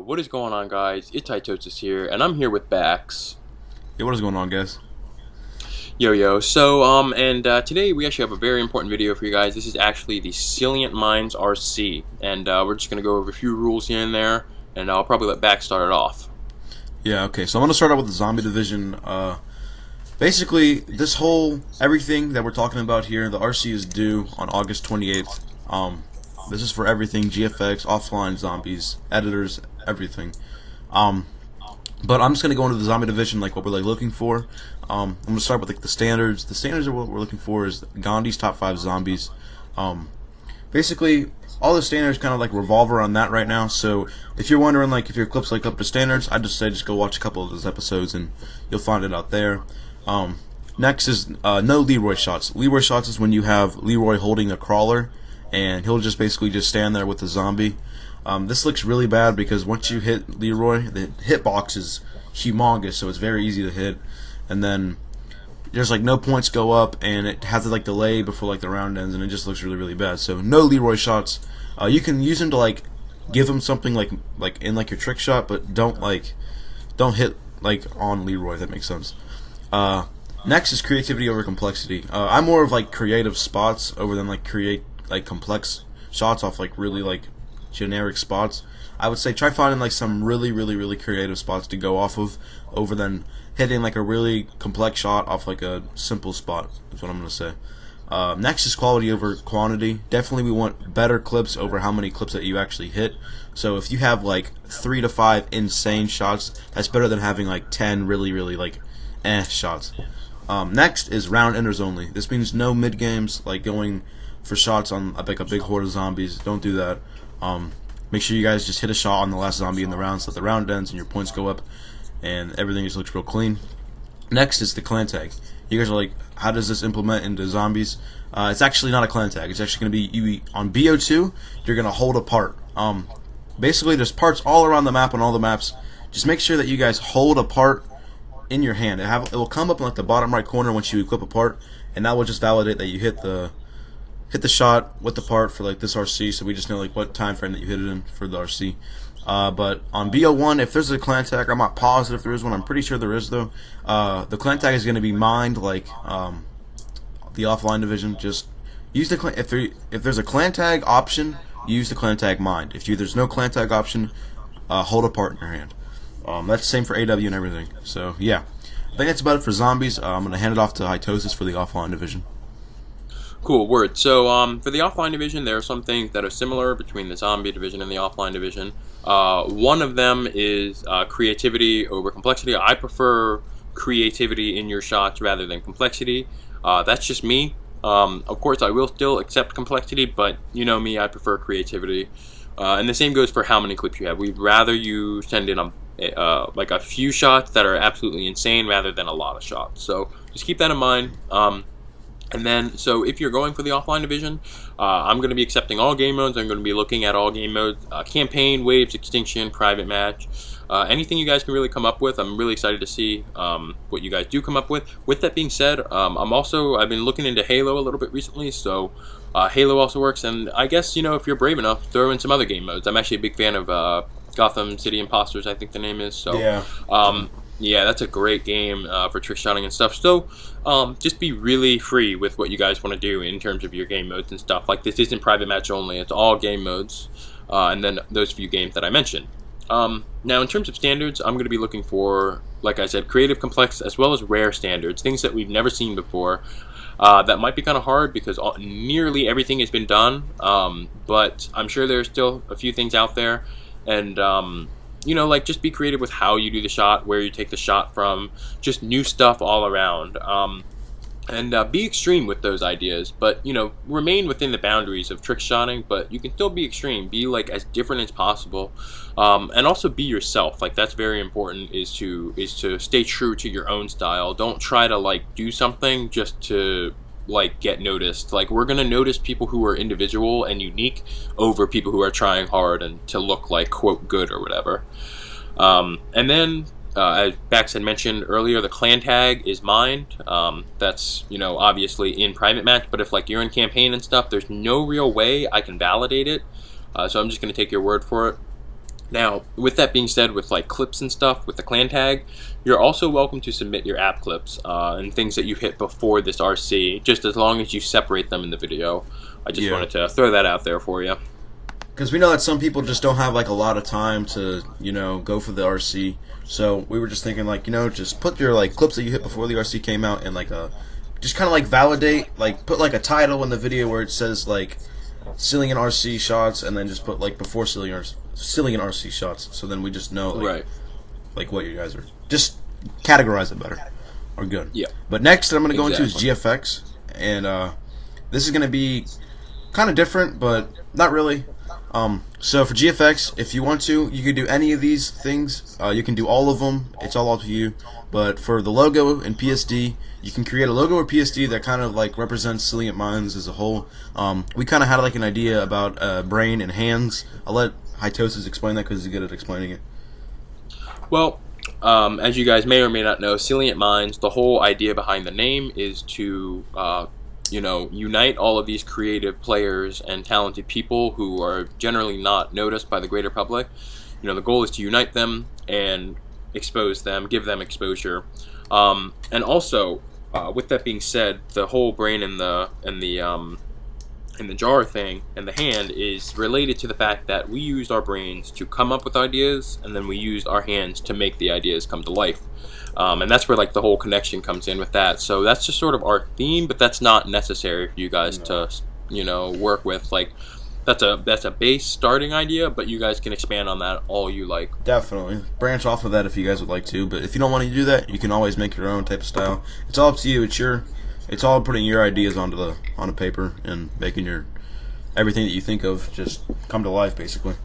What is going on, guys? It's Itosis here, and I'm here with Bax. Yeah, what is going on, guys? Yo, yo. Today we actually have a very important video for you guys. This is actually the Silient Minds RC, and we're just gonna go over a few rules here and there, and I'll probably let Bax start it off. Yeah, okay. So I'm gonna start out with the zombie division. Basically, everything that we're talking about here, the RC is due on August 28th. This is for everything: GFX, offline, zombies, editors, everything. Um, but I'm just gonna go into the zombie division, like what we're looking for. I'm gonna start with the standards. The standards of what we're looking for is Gandhi's top 5 zombies. Um, Basically, all the standards kind of revolve around that right now. So if you're wondering if your clips up to standards, I just say just go watch a couple of those episodes and you'll find it out there. Next is no Leroy shots. Leroy shots is when you have Leroy holding a crawler and he'll just basically just stand there with the zombie. This looks really bad because once you hit Leroy, the hitbox is humongous, so it's very easy to hit. And then there's no points go up, and it has a delay before the round ends, and it just looks really really bad. So no Leroy shots. You can use them to give them something in your trick shot, but don't hit on Leroy, if that makes sense. Next is creativity over complexity. I'm more of creative spots over than create complex shots off really generic spots. I would say try finding some really really really creative spots to go off of over than hitting a really complex shot off a simple spot is what I'm gonna say. Next is quality over quantity. Definitely we want better clips over how many clips that you actually hit. So if you have 3 to 5 insane shots, that's better than having 10 really really shots. Next is round enders only. This means no mid games going for shots on a big horde of zombies. Don't do that. Make sure you guys just hit a shot on the last zombie in the round so that the round ends and your points go up and everything just looks real clean. Next is the clan tag. You guys are how does this implement into zombies? It's actually not a clan tag. It's actually going to be on BO2. You're going to hold a part. Basically, there's parts all around the map on all the maps. Just make sure that you guys hold a part in your hand. It will come up in the bottom right corner once you equip a part, and that will just validate that you hit the shot with the part for this RC. So we just know what time frame that you hit it in for the RC. But on BO1, if there's a clan tag, I'm not positive if there is one. I'm pretty sure there is though. The clan tag is going to be mined the offline division. Just use the clan. If there's a clan tag option, use the clan tag mined. If there's no clan tag option, hold a part in your hand. That's the same for AW and everything. So yeah, I think that's about it for zombies. I'm going to hand it off to Hitosis for the offline division. Cool, word. So, for the offline division, there are some things that are similar between the zombie division and the offline division. One of them is creativity over complexity. I prefer creativity in your shots rather than complexity. That's just me. Of course, I will still accept complexity, but you know me, I prefer creativity. And the same goes for how many clips you have. We'd rather you send in a few shots that are absolutely insane rather than a lot of shots. So just keep that in mind. And then, so if you're going for the offline division, I'm going to be accepting all game modes. I'm going to be looking at all game modes, campaign, waves, extinction, private match, anything you guys can really come up with. I'm really excited to see what you guys do come up with. With that being said, I've been looking into Halo a little bit recently, so Halo also works. And I guess, if you're brave enough, throw in some other game modes. I'm actually a big fan of Gotham City Imposters, I think the name is. So, Yeah. yeah, that's a great game for trick shotting and stuff. So, just be really free with what you guys want to do in terms of your game modes and stuff. This isn't private match only; it's all game modes, and then those few games that I mentioned. Now, in terms of standards, I'm going to be looking for, like I said, creative, complex, as well as rare standards, things that we've never seen before. That might be kind of hard because nearly everything has been done, but I'm sure there's still a few things out there, and just be creative with how you do the shot, where you take the shot from, just new stuff all around. And be extreme with those ideas, but remain within the boundaries of trick shotting, but you can still be extreme, be as different as possible, and also be yourself. That's very important, is to stay true to your own style. Don't try to do something just to get noticed. We're gonna notice people who are individual and unique over people who are trying hard and to look quote good or whatever. And then as Bax had mentioned earlier, the clan tag is mined. That's obviously in private match, but if you're in campaign and stuff, there's no real way I can validate it, so I'm just gonna take your word for it. Now, with that being said, with like clips and stuff, with the clan tag, you're also welcome to submit your app clips and things that you hit before this RC, just as long as you separate them in the video. I just Yeah. wanted to throw that out there for you. Because we know that some people just don't have like a lot of time to, go for the RC. So we were just thinking like, just put your like clips that you hit before the RC came out and like just kind of like validate, like put like a title in the video where it says like Silient RC shots, and then just put like before Silient RC shots. So then we just know like, Right. like what you guys are. Just categorize it better. Or good. Yeah. But next that I'm going to go into is Exactly. GFX, and this is going to be kind of different, but not really. So for GFX, if you want to, you can do any of these things. You can do all of them. It's all up to you. But for the logo and PSD, you can create a logo or PSD that kind of like represents Silient Minds as a whole. We kind of had like an idea about brain and hands. I'll let Hytosis explain that because he's good at explaining it. Well, as you guys may or may not know, Silient Minds, the whole idea behind the name is to, unite all of these creative players and talented people who are generally not noticed by the greater public. The goal is to unite them and expose them, give them exposure. And also, with that being said, the whole brain and the jar thing and the hand is related to the fact that we used our brains to come up with ideas, and then we used our hands to make the ideas come to life. And that's where like the whole connection comes in with that. So that's just sort of our theme, but that's not necessary for you guys to work with. Like that's a base starting idea, but you guys can expand on that all you like. Definitely branch off of that if you guys would like to. But if you don't want to do that, you can always make your own type of style. It's all up to you. It's all putting your ideas onto a paper and making your everything that you think of just come to life, basically.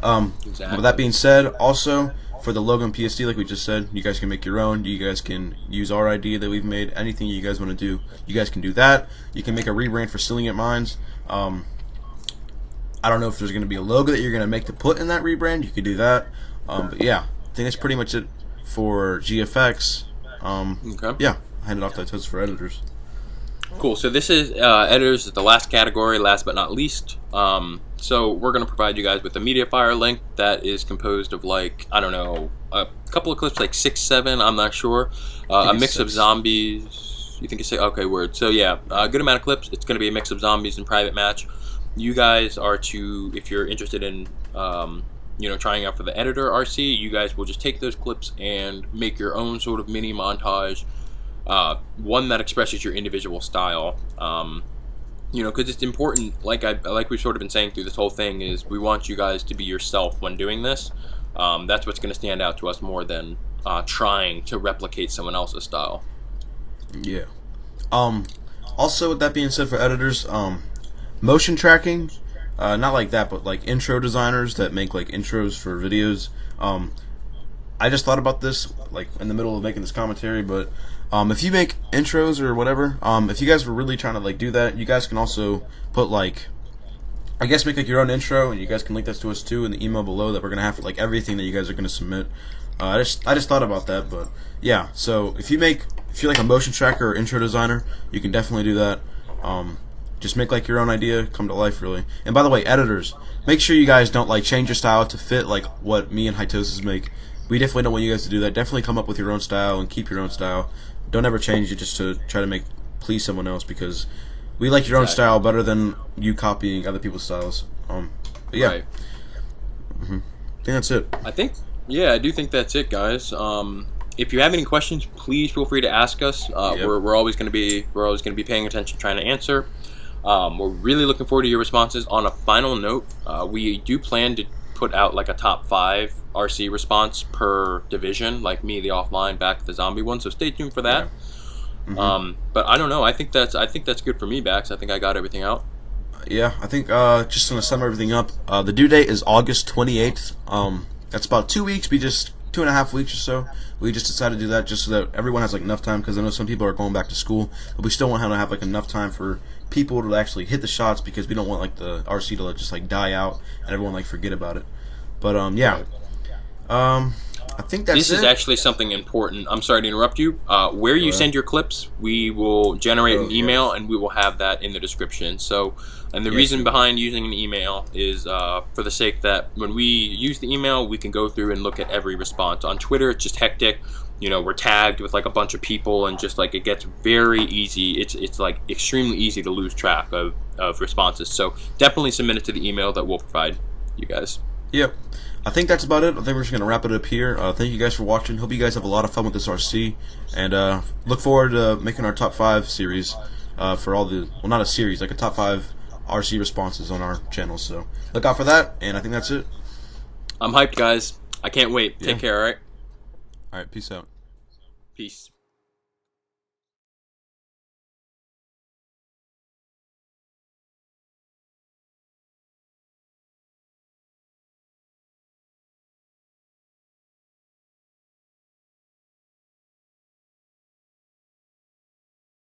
Exactly. With that being said, also for the logo and PSD, like we just said, you guys can make your own. You guys can use our idea that we've made. Anything you guys want to do, you guys can do that. You can make a rebrand for Silient Minds. I don't know if there's going to be a logo that you're going to make to put in that rebrand. You could do that. But yeah, I think that's pretty much it for GFX. Okay. Yeah, I hand it off to Toast for editors. Cool. So this is editors is the last category, last but not least. So we're going to provide you guys with a MediaFire link that is composed of like, I don't know, a couple of clips, like 6, 7, I'm not sure. A mix of zombies. You think it's 6? Okay, word. So yeah, a good amount of clips. It's going to be a mix of zombies and private match. You guys are to, if you're interested in, trying out for the editor RC, you guys will just take those clips and make your own sort of mini montage. One that expresses your individual style, because it's important. Like we've sort of been saying through this whole thing, is we want you guys to be yourself when doing this. That's what's going to stand out to us more than trying to replicate someone else's style. Yeah. Also, with that being said, for editors, motion tracking, not like that, but like intro designers that make like intros for videos. I just thought about this like in the middle of making this commentary, but if you make intros or whatever, if you guys were really trying to like do that, you guys can also put like, I guess make like your own intro, and you guys can link that to us too in the email below that we're gonna have for like everything that you guys are gonna submit. I just thought about that, but yeah. So if you're like a motion tracker or intro designer, you can definitely do that. Just make like your own idea come to life, really. And by the way, editors, make sure you guys don't like change your style to fit like what me and Hytosis make. We definitely don't want you guys to do that. Definitely come up with your own style and keep your own style. Don't ever change it just to try to please someone else, because we like your own style better than you copying other people's styles. But yeah, Right. I think that's it. I do think that's it, guys. If you have any questions, please feel free to ask us. Yep. We're always going to be paying attention, trying to answer. We're really looking forward to your responses. On a final note, we do plan to put out like a top 5 RC response per division, like me, the offline, back the zombie one. So stay tuned for that. Yeah. But I don't know. I think that's good for me, Bax. I think I got everything out. Yeah, I think just gonna sum everything up. The due date is August 28th. That's about 2 weeks. 2.5 weeks or so. We just decided to do that just so that everyone has like enough time, because I know some people are going back to school, but we still want to have like enough time for people to actually hit the shots, because we don't want like the RC to just like die out and everyone like forget about it. But yeah. I think that's This is it. actually something important. I'm sorry to interrupt you. Where Go you ahead. send your clips, we will generate Oh an email yes, and we will have that in the description. So, and the yes reason you will. behind using an email is for the sake that when we use the email, we can go through and look at every response. On Twitter, it's just hectic. We're tagged with like a bunch of people, and just like it gets very easy. It's like extremely easy to lose track of responses. So definitely submit it to the email that we'll provide you guys. Yep. I think that's about it. I think we're just going to wrap it up here. Thank you guys for watching. Hope you guys have a lot of fun with this RC. And look forward to making our top 5 series for all the... Well, not a series, like a top 5 RC responses on our channel. So look out for that. And I think that's it. I'm hyped, guys. I can't wait. Yeah. Take care, alright? All right. Peace out. Peace.